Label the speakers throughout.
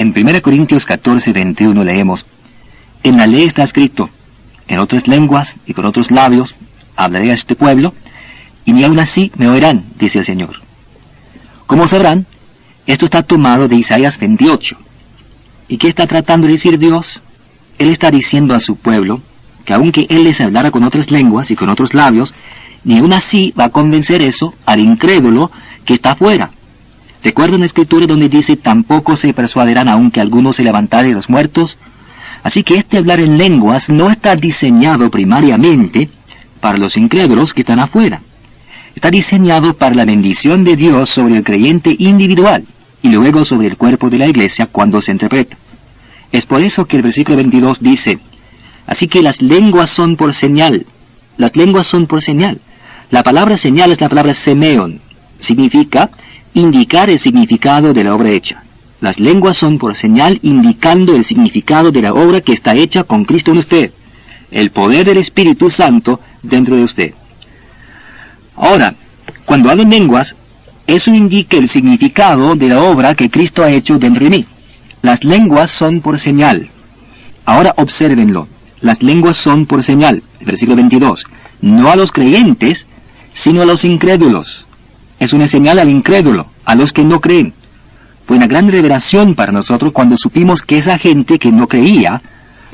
Speaker 1: En 1 Corintios 14, 21 leemos: en la ley está escrito, en otras lenguas y con otros labios hablaré a este pueblo, y ni aun así me oirán, dice el Señor. Como sabrán, esto está tomado de Isaías 28. ¿Y qué está tratando de decir Dios? Él está diciendo a su pueblo que aunque Él les hablara con otras lenguas y con otros labios, ni aun así va a convencer eso al incrédulo que está afuera. ¿Recuerdan la escritura donde dice: tampoco se persuadirán aunque alguno se levantare de los muertos? Así que este hablar en lenguas no está diseñado primariamente para los incrédulos que están afuera. Está diseñado para la bendición de Dios sobre el creyente individual y luego sobre el cuerpo de la iglesia cuando se interpreta. Es por eso que el versículo 22 dice: así que las lenguas son por señal. Las lenguas son por señal. La palabra señal es la palabra semeon. Significa indicar el significado de la obra hecha. Las lenguas son por señal indicando el significado de la obra que está hecha con Cristo en usted. El poder del Espíritu Santo dentro de usted. Ahora, cuando hablo en lenguas, eso indica el significado de la obra que Cristo ha hecho dentro de mí. Las lenguas son por señal. Ahora obsérvenlo. Las lenguas son por señal. Versículo 22. No a los creyentes, sino a los incrédulos. Es una señal al incrédulo, a los que no creen. Fue una gran revelación para nosotros cuando supimos que esa gente que no creía,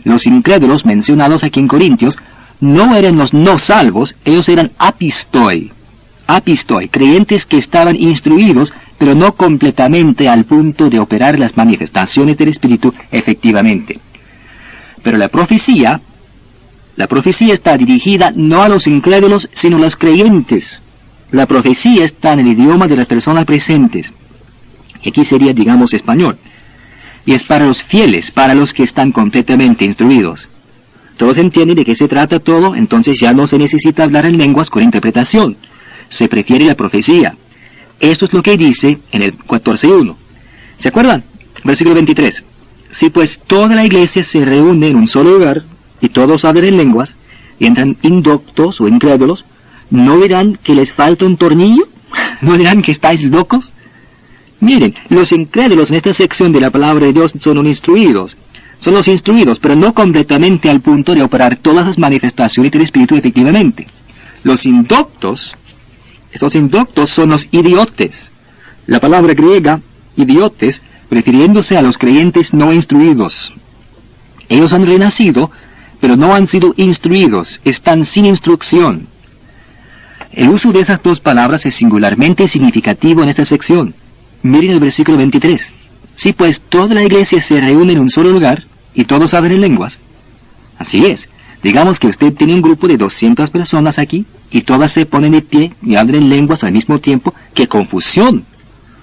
Speaker 1: los incrédulos mencionados aquí en Corintios, no eran los no salvos, ellos eran apistoi. Apistoi, creyentes que estaban instruidos, pero no completamente al punto de operar las manifestaciones del Espíritu efectivamente. Pero la profecía está dirigida no a los incrédulos, sino a los creyentes. La profecía está en el idioma de las personas presentes. Aquí sería, digamos, español. Y es para los fieles, para los que están completamente instruidos. Todos entienden de qué se trata todo, entonces ya no se necesita hablar en lenguas con interpretación. Se prefiere la profecía. Esto es lo que dice en el 14.1. ¿Se acuerdan? Versículo 23. Si pues toda la iglesia se reúne en un solo lugar, y todos hablan en lenguas, y entran indoctos o incrédulos, ¿no dirán que les falta un tornillo? ¿No dirán que estáis locos? Miren, los incrédulos en esta sección de la palabra de Dios son los instruidos. Son los instruidos, pero no completamente al punto de operar todas las manifestaciones del Espíritu efectivamente. Los indoctos, estos indoctos son los idiotes. La palabra griega, idiotes, refiriéndose a los creyentes no instruidos. Ellos han renacido, pero no han sido instruidos, están sin instrucción. El uso de esas dos palabras es singularmente significativo en esta sección. Miren el versículo 23. Si pues toda la iglesia se reúne en un solo lugar, y todos hablan en lenguas. Así es. Digamos que usted tiene un grupo de 200 personas aquí, y todas se ponen de pie y hablan en lenguas al mismo tiempo. ¡Qué confusión!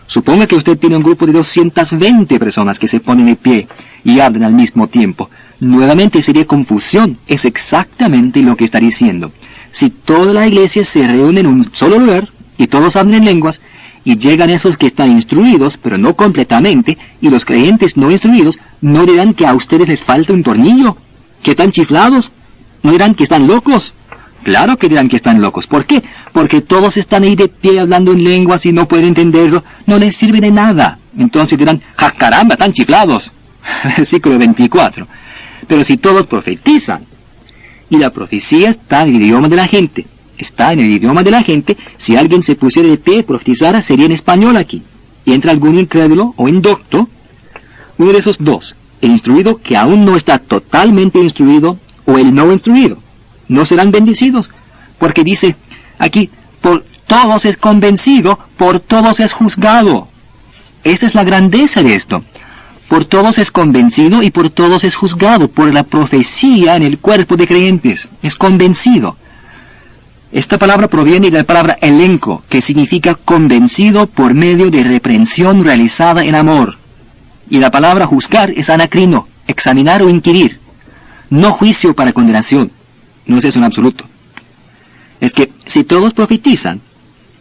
Speaker 1: Suponga que usted tiene un grupo de 220 personas que se ponen de pie y hablan al mismo tiempo. Nuevamente sería confusión. Es exactamente lo que está diciendo. Si toda la iglesia se reúne en un solo lugar, y todos hablan en lenguas, y llegan esos que están instruidos, pero no completamente, y los creyentes no instruidos, ¿no dirán que a ustedes les falta un tornillo? ¿Que están chiflados? ¿No dirán que están locos? Claro que dirán que están locos. ¿Por qué? Porque todos están ahí de pie hablando en lenguas y no pueden entenderlo. No les sirve de nada. Entonces dirán: ¡ja, caramba, están chiflados! Versículo 24. Pero si todos profetizan, y la profecía está en el idioma de la gente, si alguien se pusiera de pie y profetizara, sería en español aquí. Y entra algún incrédulo o indocto, uno de esos dos, el instruido que aún no está totalmente instruido, o el no instruido, no serán bendecidos, porque dice aquí: por todos es convencido, por todos es juzgado. Esa es la grandeza de esto. Por todos es convencido y por todos es juzgado, por la profecía en el cuerpo de creyentes. Es convencido. Esta palabra proviene de la palabra elenco, que significa convencido por medio de reprensión realizada en amor. Y la palabra juzgar es anacrino, examinar o inquirir. No juicio para condenación. No es eso en absoluto. Es que si todos profetizan,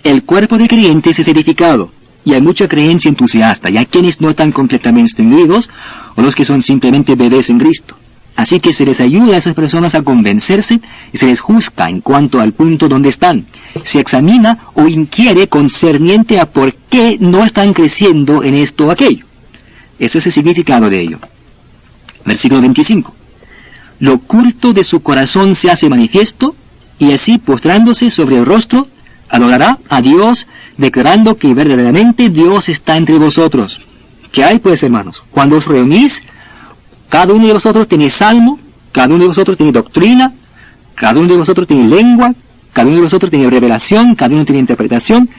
Speaker 1: el cuerpo de creyentes es edificado, y hay mucha creencia entusiasta, y hay quienes no están completamente instruidos, o los que son simplemente bebés en Cristo. Así que se les ayuda a esas personas a convencerse, y se les juzga en cuanto al punto donde están. Se examina o inquiere concerniente a por qué no están creciendo en esto o aquello. Ese es el significado de ello. Versículo 25. Lo oculto de su corazón se hace manifiesto, y así, postrándose sobre el rostro, adorará a Dios, declarando que verdaderamente Dios está entre vosotros. ¿Qué hay, pues, hermanos? Cuando os reunís, cada uno de vosotros tiene salmo, cada uno de vosotros tiene doctrina, cada uno de vosotros tiene lengua, cada uno de vosotros tiene revelación, cada uno tiene interpretación.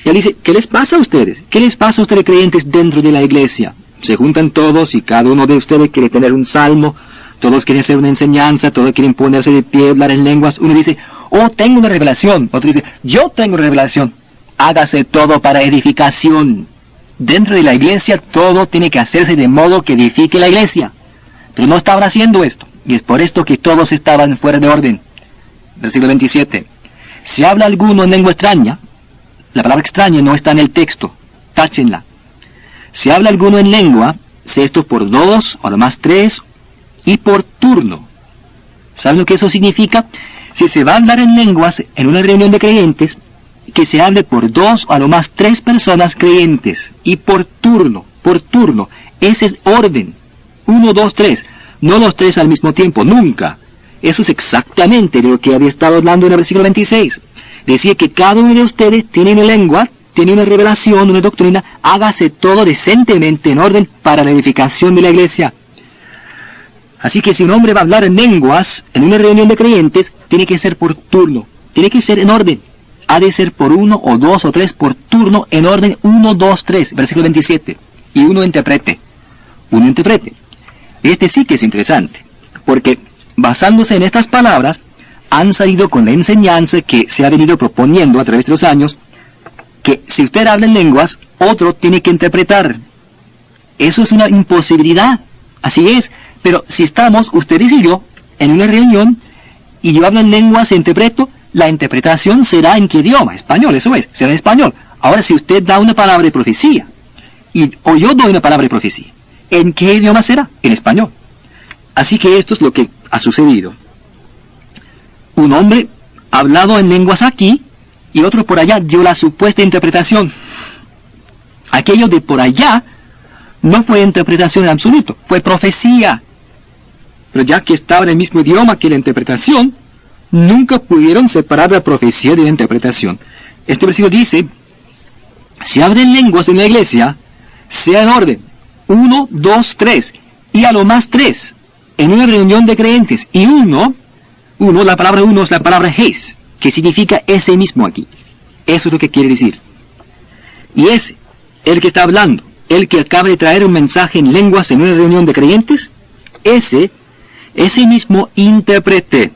Speaker 1: Y él dice, ¿qué les pasa a ustedes? ¿Qué les pasa a ustedes creyentes dentro de la iglesia? Se juntan todos y cada uno de ustedes quiere tener un salmo, todos quieren hacer una enseñanza, todos quieren ponerse de pie, hablar en lenguas. Uno dice, oh, tengo una revelación. Otro dice, yo tengo una revelación. Hágase todo para edificación. Dentro de la iglesia todo tiene que hacerse de modo que edifique la iglesia. Pero no estaban haciendo esto, y es por esto que todos estaban fuera de orden. Versículo 27. Si habla alguno en lengua extraña, la palabra extraña no está en el texto, táchenla. Si habla alguno en lengua, sea esto por 2, o a lo más 3, y por turno. ¿Saben lo que eso significa? Si se va a hablar en lenguas en una reunión de creyentes, que se hable por 2 o a lo más 3 personas creyentes, y por turno, ese es orden. 1, 2, 3, no los 3 al mismo tiempo, nunca. Eso es exactamente lo que había estado hablando en el versículo 26. Decía que cada uno de ustedes tiene una lengua, tiene una revelación, una doctrina, hágase todo decentemente en orden para la edificación de la iglesia. Así que si un hombre va a hablar en lenguas en una reunión de creyentes, tiene que ser por turno, tiene que ser en orden. Ha de ser por 1 o 2 o 3 por turno en orden 1, 2, 3, versículo 27. Y uno interprete. Este sí que es interesante, porque basándose en estas palabras, han salido con la enseñanza que se ha venido proponiendo a través de los años, que si usted habla en lenguas, otro tiene que interpretar. Eso es una imposibilidad, así es, pero si estamos, ustedes y yo, en una reunión, y yo hablo en lenguas e interpreto, la interpretación será en qué idioma, español, eso es, será en español. Ahora, si usted da una palabra de profecía, o yo doy una palabra de profecía, ¿en qué idioma será? En español. Así que esto es lo que ha sucedido. Un hombre ha hablado en lenguas aquí, y otro por allá dio la supuesta interpretación. Aquello de por allá no fue interpretación en absoluto, fue profecía. Pero ya que estaba en el mismo idioma que la interpretación, nunca pudieron separar la profecía de la interpretación. Este versículo dice, si hablan lenguas en la iglesia, sea en orden, 1, 2, 3, y a lo más 3, en una reunión de creyentes, y uno, la palabra uno es la palabra hes, que significa ese mismo aquí. Eso es lo que quiere decir. Y ese, el que está hablando, el que acaba de traer un mensaje en lenguas en una reunión de creyentes, ese mismo intérprete.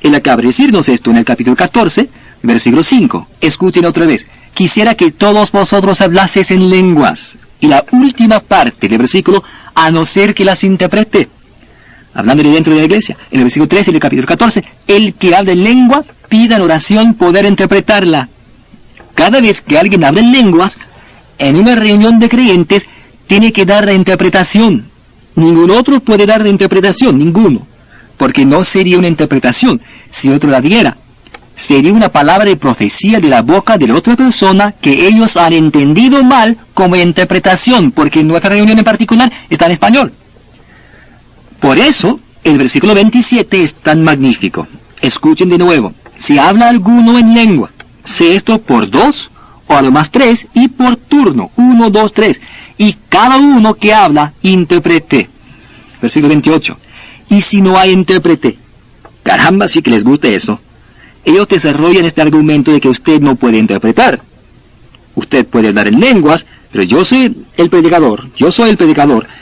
Speaker 1: Él acaba de decirnos esto en el capítulo 14, versículo 5. Escuchen otra vez. Quisiera que todos vosotros hablaseis en lenguas. Y la última parte del versículo, a no ser que las interprete. Hablando de dentro de la iglesia, en el versículo 13 del capítulo 14, el que habla en lengua, pida en oración poder interpretarla. Cada vez que alguien habla en lenguas, en una reunión de creyentes, tiene que dar la interpretación. Ningún otro puede dar la interpretación, ninguno. Porque no sería una interpretación si otro la diera. Sería una palabra de profecía de la boca de la otra persona que ellos han entendido mal como interpretación, porque nuestra reunión en particular está en español. Por eso, el versículo 27 es tan magnífico. Escuchen de nuevo. Si habla alguno en lengua, sea esto por 2 o a lo más 3 y por turno, 1, 2, 3. Y cada uno que habla, interprete. Versículo 28. Y si no hay intérprete, caramba, sí que les gusta eso. Ellos desarrollan este argumento de que usted no puede interpretar. Usted puede hablar en lenguas, pero yo soy el predicador,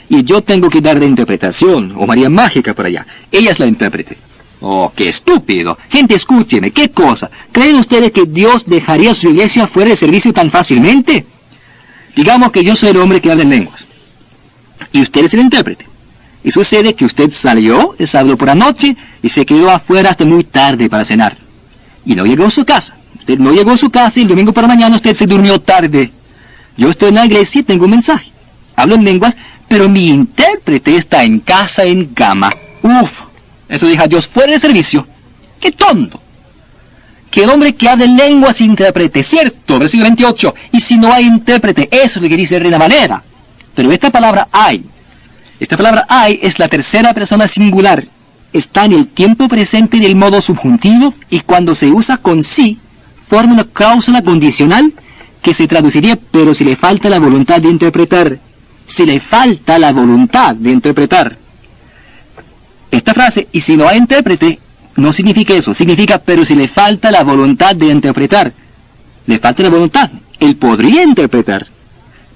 Speaker 1: y yo tengo que dar la interpretación, o María Mágica por allá. Ella es la intérprete. Oh, qué estúpido. Gente, escúcheme, ¿qué cosa? ¿Creen ustedes que Dios dejaría su iglesia fuera de servicio tan fácilmente? Digamos que yo soy el hombre que habla en lenguas, y usted es el intérprete. Y sucede que usted salió, el sábado por la noche, y se quedó afuera hasta muy tarde para cenar. Y no llegó a su casa. Usted no llegó a su casa y el domingo por la mañana usted se durmió tarde. Yo estoy en la iglesia y tengo un mensaje. Hablo en lenguas, pero mi intérprete está en casa, en cama. Uf, eso deja a Dios fuera de servicio. ¡Qué tonto! que el hombre que habla en lenguas interprete, ¿cierto? Versículo 28. Y si no hay intérprete, eso es lo que dice Reina Valera. Pero esta palabra hay es la tercera persona singular. Está en el tiempo presente del modo subjuntivo y cuando se usa con sí, forma una cláusula condicional que se traduciría, pero si le falta la voluntad de interpretar. Si le falta la voluntad de interpretar. Esta frase, y si no hay intérprete, no significa eso. Significa, pero si le falta la voluntad de interpretar. Le falta la voluntad. Él podría interpretar.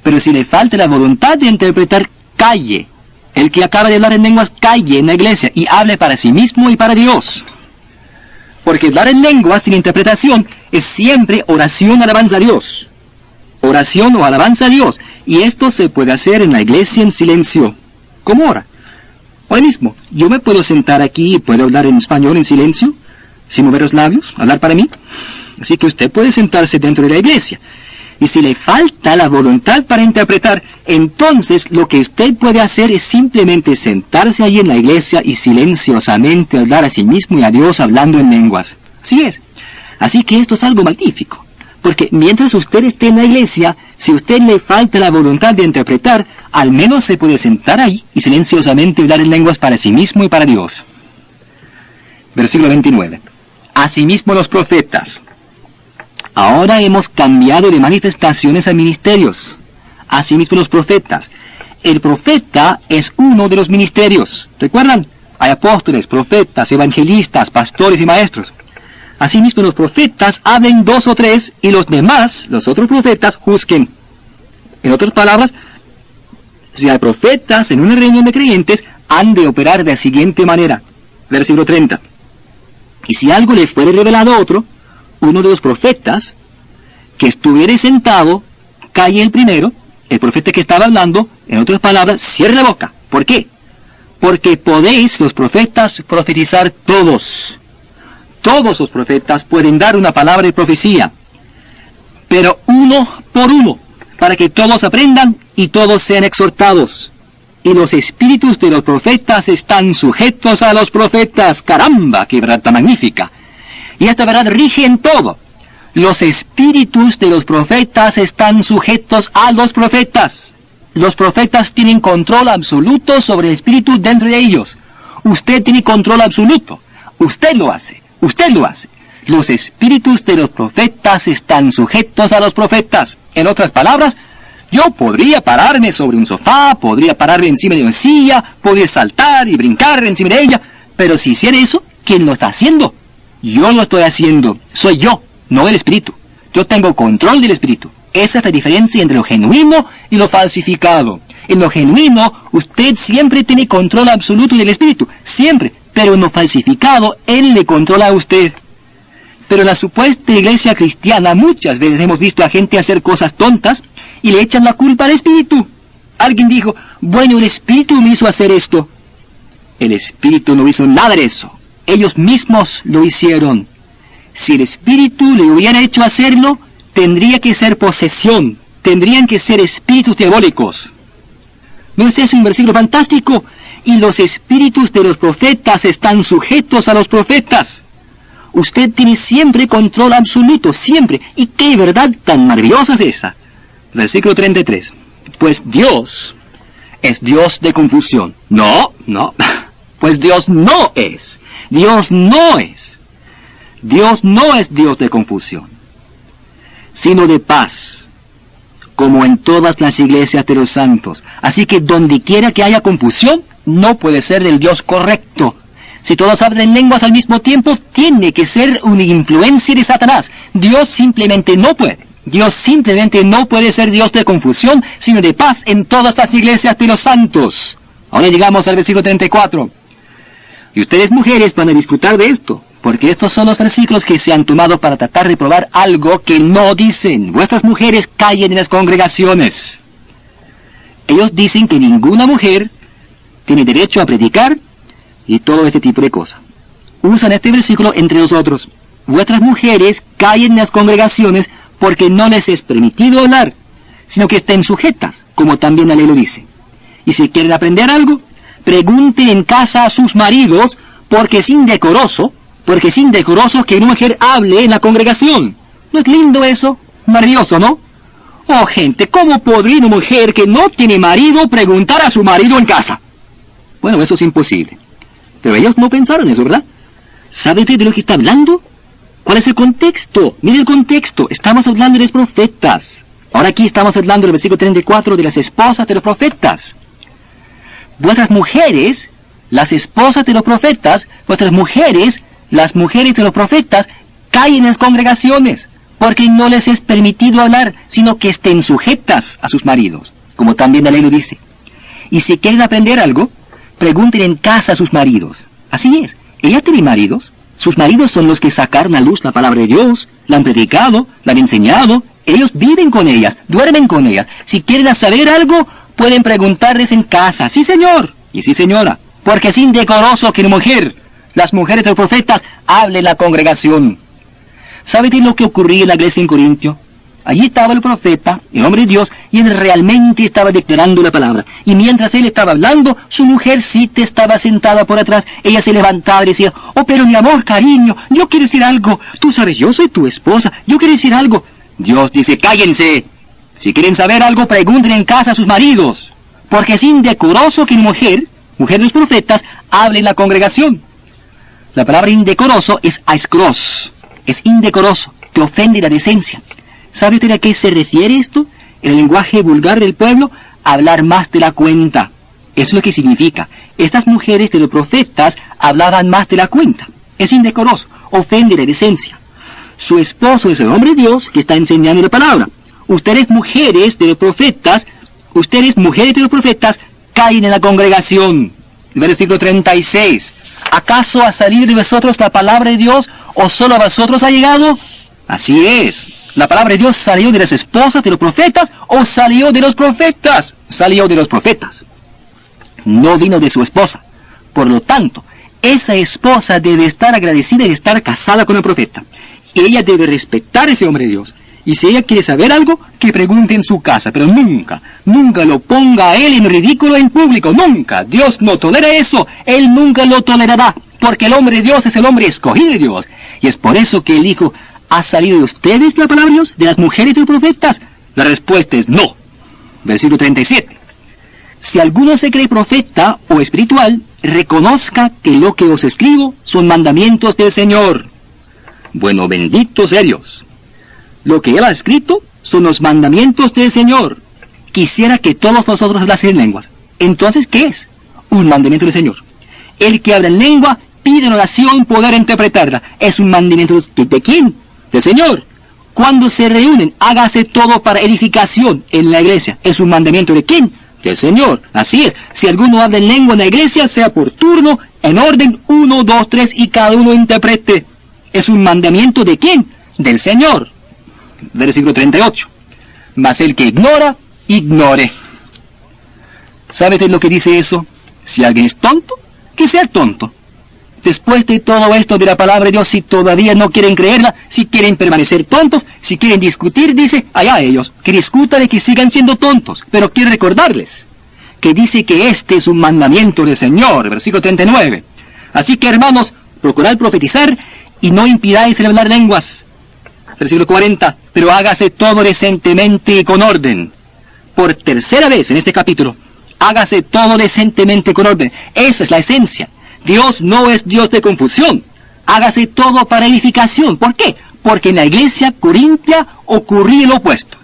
Speaker 1: Pero si le falta la voluntad de interpretar, calle. El que acaba de hablar en lenguas, calle en la iglesia y hable para sí mismo y para Dios. Porque hablar en lenguas sin interpretación es siempre oración, alabanza a Dios. Oración o alabanza a Dios. Y esto se puede hacer en la iglesia en silencio. ¿Cómo ora? Ahora mismo, yo me puedo sentar aquí y puedo hablar en español en silencio, sin mover los labios, hablar para mí. Así que usted puede sentarse dentro de la iglesia. Y si le falta la voluntad para interpretar, entonces lo que usted puede hacer es simplemente sentarse ahí en la iglesia y silenciosamente hablar a sí mismo y a Dios hablando en lenguas. Así es. Así que esto es algo magnífico. Porque mientras usted esté en la iglesia, si a usted le falta la voluntad de interpretar, al menos se puede sentar ahí y silenciosamente hablar en lenguas para sí mismo y para Dios. Versículo 29. Asimismo los profetas. Ahora hemos cambiado de manifestaciones a ministerios. Asimismo los profetas. El profeta es uno de los ministerios. ¿Recuerdan? Hay apóstoles, profetas, evangelistas, pastores y maestros. Asimismo los profetas hablen 2 o 3 y los demás, los otros profetas, juzguen. En otras palabras, si hay profetas en una reunión de creyentes, han de operar de la siguiente manera. Versículo 30. Y si algo le fuere revelado a otro, uno de los profetas que estuviere sentado, calle el primero, el profeta que estaba hablando, en otras palabras, cierre la boca. ¿Por qué? Porque podéis, los profetas, profetizar todos. Todos los profetas pueden dar una palabra de profecía, pero uno por uno, para que todos aprendan y todos sean exhortados. Y los espíritus de los profetas están sujetos a los profetas. ¡Caramba! ¡Qué verdad tan magnífica! Y esta verdad rige en todo. Los espíritus de los profetas están sujetos a los profetas. Los profetas tienen control absoluto sobre el espíritu dentro de ellos. Usted tiene control absoluto. Usted lo hace. Usted lo hace. Los espíritus de los profetas están sujetos a los profetas. En otras palabras, yo podría pararme sobre un sofá, podría pararme encima de una silla, podría saltar y brincar encima de ella, pero si hiciera eso, ¿quién lo está haciendo? Yo lo estoy haciendo. Soy yo, no el espíritu. Yo tengo control del espíritu. Esa es la diferencia entre lo genuino y lo falsificado. En lo genuino, usted siempre tiene control absoluto del espíritu. Siempre. Pero en lo falsificado, él le controla a usted. Pero en la supuesta iglesia cristiana, muchas veces hemos visto a gente hacer cosas tontas y le echan la culpa al espíritu. Alguien dijo, bueno, el espíritu me hizo hacer esto. El espíritu no hizo nada de eso. Ellos mismos lo hicieron. Si el espíritu le hubiera hecho hacerlo, tendría que ser posesión. Tendrían que ser espíritus diabólicos. ¿No es ese un versículo fantástico? Y los espíritus de los profetas están sujetos a los profetas. Usted tiene siempre control absoluto, siempre. ¿Y qué verdad tan maravillosa es esa? Versículo 33. Pues Dios es Dios de confusión. No. Pues Dios no es. Dios no es. Dios no es Dios de confusión, sino de paz, como en todas las iglesias de los santos. Así que donde quiera que haya confusión, no puede ser del Dios correcto. Si todos hablan lenguas al mismo tiempo, tiene que ser una influencia de Satanás. Dios simplemente no puede. Dios simplemente no puede ser Dios de confusión, sino de paz en todas las iglesias de los santos. Ahora llegamos al versículo 34. Y ustedes mujeres van a disfrutar de esto, porque estos son los versículos que se han tomado para tratar de probar algo que no dicen. Vuestras mujeres callen en las congregaciones. Ellos dicen que ninguna mujer tiene derecho a predicar y todo este tipo de cosas. Usan este versículo entre nosotros. Vuestras mujeres callen en las congregaciones porque no les es permitido hablar, sino que estén sujetas, como también la ley lo dice. Y si quieren aprender algo, pregunten en casa a sus maridos, porque es indecoroso porque es indecoroso que una mujer hable en la congregación. ¿No es lindo eso? Maravilloso, ¿no? Oh, gente, ¿cómo podría una mujer que no tiene marido preguntar a su marido en casa? Bueno, eso es imposible. Pero ellos no pensaron eso, ¿verdad? ¿Sabe usted de lo que está hablando? ¿Cuál es el contexto? Mire el contexto. Estamos hablando de los profetas. Ahora aquí estamos hablando del versículo 34 de las esposas de los profetas. Vuestras mujeres, las esposas de los profetas, vuestras mujeres, las mujeres de los profetas, caen en las congregaciones, porque no les es permitido hablar, sino que estén sujetas a sus maridos, como también la ley lo dice. Y si quieren aprender algo, pregunten en casa a sus maridos. Así es, ella tiene maridos. Sus maridos son los que sacaron a luz la palabra de Dios, la han predicado, la han enseñado. Ellos viven con ellas, duermen con ellas. Si quieren saber algo, pueden preguntarles en casa. Sí, señor, y sí, señora, porque es indecoroso que una mujer, las mujeres de los profetas, hable en la congregación. ¿Sabe de lo que ocurría en la iglesia en Corintio? Allí estaba el profeta, el hombre de Dios, y él realmente estaba declarando la palabra. Y mientras él estaba hablando, su mujercita estaba sentada por atrás. Ella se levantaba y decía, oh, pero mi amor, cariño, yo quiero decir algo. Tú sabes, yo soy tu esposa, yo quiero decir algo. Dios dice, cállense. Si quieren saber algo, pregunten en casa a sus maridos. Porque es indecoroso que una mujer de los profetas, hable en la congregación. La palabra indecoroso es aiskros. Es indecoroso, que ofende la decencia. ¿Sabe usted a qué se refiere esto? En el lenguaje vulgar del pueblo, hablar más de la cuenta. Eso es lo que significa. Estas mujeres de los profetas hablaban más de la cuenta. Es indecoroso, ofende la decencia. Su esposo es el hombre de Dios que está enseñando la palabra. Ustedes mujeres de los profetas, caen en la congregación. Versículo 36. ¿Acaso ha salido de vosotros la palabra de Dios o solo a vosotros ha llegado? Así es. ¿La palabra de Dios salió de las esposas de los profetas o salió de los profetas? Salió de los profetas. No vino de su esposa. Por lo tanto, esa esposa debe estar agradecida de estar casada con el profeta. Y ella debe respetar a ese hombre de Dios. Y si ella quiere saber algo, que pregunte en su casa. Pero nunca lo ponga a él en ridículo en público. Nunca. Dios no tolera eso. Él nunca lo tolerará. Porque el hombre de Dios es el hombre escogido de Dios. Y es por eso que él dijo, ¿ha salido de ustedes la palabra de Dios, de las mujeres de los profetas? La respuesta es no. Versículo 37. Si alguno se cree profeta o espiritual, reconozca que lo que os escribo son mandamientos del Señor. Bueno, bendito sea Dios. Lo que él ha escrito son los mandamientos del Señor. Quisiera que todos nosotros hablasen en lenguas. Entonces, ¿qué es? Un mandamiento del Señor. El que habla en lengua pide en oración poder interpretarla. ¿Es un mandamiento de quién? Del Señor. Cuando se reúnen, hágase todo para edificación en la iglesia. ¿Es un mandamiento de quién? Del Señor. Así es. Si alguno habla en lengua en la iglesia, sea por turno, en orden, 1, 2, 3, y cada uno interprete. ¿Es un mandamiento de quién? Del Señor. Versículo 38. Mas el que ignora, ignore. ¿Sabe usted lo que dice eso? Si alguien es tonto, que sea tonto. Después de todo esto de la palabra de Dios, si todavía no quieren creerla, si quieren permanecer tontos, si quieren discutir, dice, allá ellos, que discutan y que sigan siendo tontos. Pero quiero recordarles que dice que este es un mandamiento del Señor, versículo 39. Así que, hermanos, procurad profetizar y no impidáis el hablar lenguas. Versículo 40, pero hágase todo decentemente y con orden. Por tercera vez en este capítulo, hágase todo decentemente y con orden. Esa es la esencia. Dios no es Dios de confusión. Hágase todo para edificación. ¿Por qué? Porque en la iglesia corintia ocurría lo opuesto.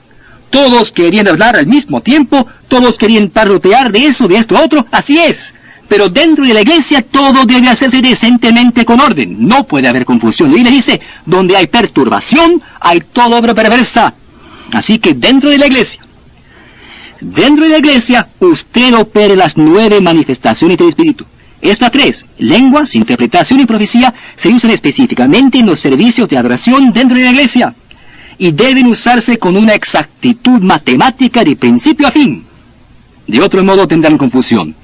Speaker 1: Todos querían hablar al mismo tiempo, todos querían parlotear de eso, de esto, otro. Así es. Pero dentro de la iglesia todo debe hacerse decentemente con orden. No puede haber confusión. La Biblia dice, donde hay perturbación, hay toda obra perversa. Así que dentro de la iglesia, usted opere las 9 manifestaciones del Espíritu. Estas 3, lenguas, interpretación y profecía, se usan específicamente en los servicios de adoración dentro de la iglesia. Y deben usarse con una exactitud matemática de principio a fin. De otro modo tendrán confusión.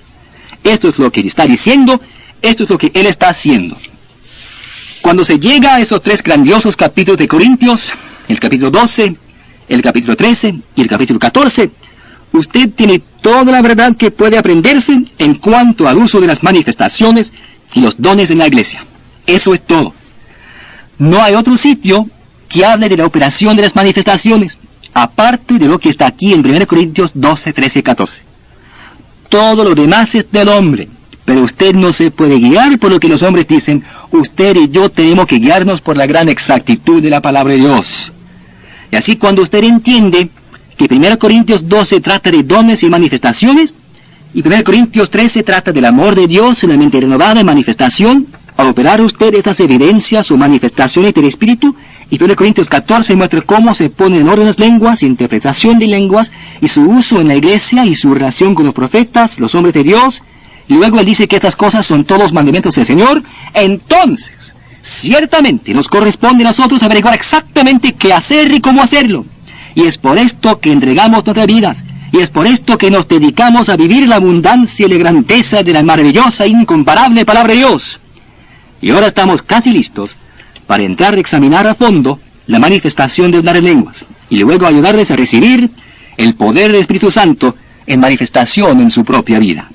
Speaker 1: Esto es lo que está diciendo, esto es lo que él está haciendo. Cuando se llega a esos 3 grandiosos capítulos de Corintios, el capítulo 12, el capítulo 13 y el capítulo 14, usted tiene toda la verdad que puede aprenderse en cuanto al uso de las manifestaciones y los dones en la iglesia. Eso es todo. No hay otro sitio que hable de la operación de las manifestaciones, aparte de lo que está aquí en 1 Corintios 12, 13, 14. Todo lo demás es del hombre, pero usted no se puede guiar por lo que los hombres dicen. Usted y yo tenemos que guiarnos por la gran exactitud de la palabra de Dios. Y así, cuando usted entiende que 1 Corintios 12 trata de dones y manifestaciones, y 1 Corintios 13 trata del amor de Dios en la mente renovada en manifestación, al operar usted estas evidencias o manifestaciones del Espíritu, y 1 Corintios 14 muestra cómo se ponen en orden las lenguas, interpretación de lenguas, y su uso en la iglesia, y su relación con los profetas, los hombres de Dios, y luego él dice que estas cosas son todos mandamientos del Señor. Entonces, ciertamente nos corresponde a nosotros averiguar exactamente qué hacer y cómo hacerlo. Y es por esto que entregamos nuestras vidas, y es por esto que nos dedicamos a vivir la abundancia y la grandeza de la maravillosa e incomparable palabra de Dios. Y ahora estamos casi listos para entrar a examinar a fondo la manifestación de hablar en lenguas, y luego ayudarles a recibir el poder del Espíritu Santo en manifestación en su propia vida.